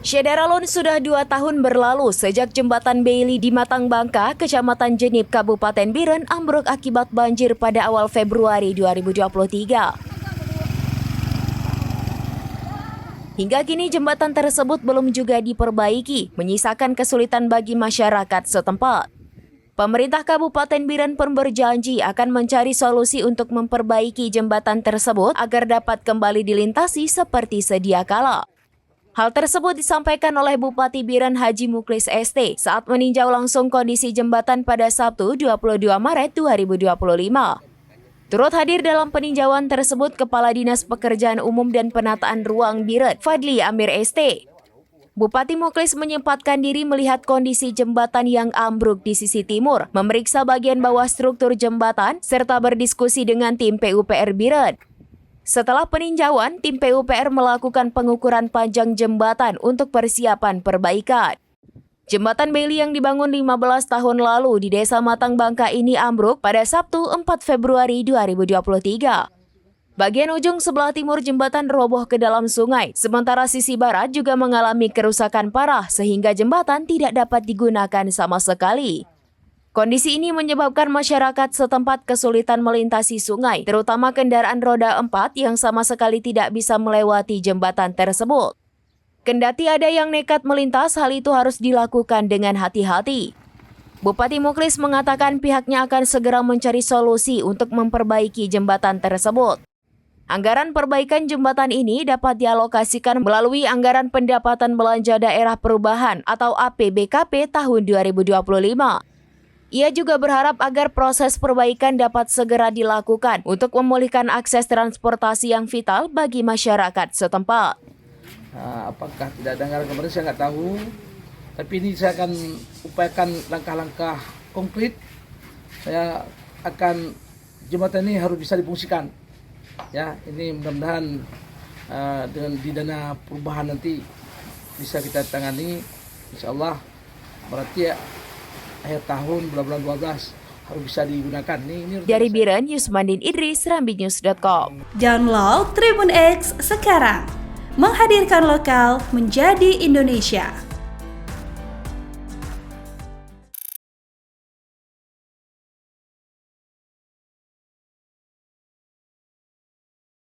Syederalun sudah 2 tahun berlalu sejak jembatan Bailey di Matang Bangka, Kecamatan Jenip, Kabupaten Biren ambruk akibat banjir pada awal Februari 2023. Hingga kini jembatan tersebut belum juga diperbaiki, menyisakan kesulitan bagi masyarakat setempat. Pemerintah Kabupaten Biren pun berjanji akan mencari solusi untuk memperbaiki jembatan tersebut agar dapat kembali dilintasi seperti sedia kala. Hal tersebut disampaikan oleh Bupati Biren Haji Muklis ST saat meninjau langsung kondisi jembatan pada Sabtu 22 Maret 2025. Turut hadir dalam peninjauan tersebut Kepala Dinas Pekerjaan Umum dan Penataan Ruang Biren, Fadli Amir ST. Bupati Muklis menyempatkan diri melihat kondisi jembatan yang ambruk di sisi timur, memeriksa bagian bawah struktur jembatan, serta berdiskusi dengan tim PUPR Biren. Setelah peninjauan, tim PUPR melakukan pengukuran panjang jembatan untuk persiapan perbaikan. Jembatan Bailey yang dibangun 15 tahun lalu di Desa Matang Bangka ini ambruk pada Sabtu 4 Februari 2023. Bagian ujung sebelah timur jembatan roboh ke dalam sungai, sementara sisi barat juga mengalami kerusakan parah sehingga jembatan tidak dapat digunakan sama sekali. Kondisi ini menyebabkan masyarakat setempat kesulitan melintasi sungai, terutama kendaraan roda 4 yang sama sekali tidak bisa melewati jembatan tersebut. Kendati ada yang nekat melintas, hal itu harus dilakukan dengan hati-hati. Bupati Muklis mengatakan pihaknya akan segera mencari solusi untuk memperbaiki jembatan tersebut. Anggaran perbaikan jembatan ini dapat dialokasikan melalui Anggaran Pendapatan Belanja Daerah Perubahan atau APBKP tahun 2025. Ia juga berharap agar proses perbaikan dapat segera dilakukan untuk memulihkan akses transportasi yang vital bagi masyarakat setempat. Apakah tidak ada anggaran kemarin saya nggak tahu, tapi ini saya akan upayakan langkah-langkah konkret. Saya akan jembatan ini harus bisa difungsikan. Ya, ini mudah-mudahan dengan di dana perubahan nanti bisa kita tangani, insya Allah. Berarti ya, akhir tahun bulan 12 harus bisa digunakan. Dari Biren, Yusmandin Idris, rambinews.com. Download Tribun X sekarang, menghadirkan lokal menjadi Indonesia.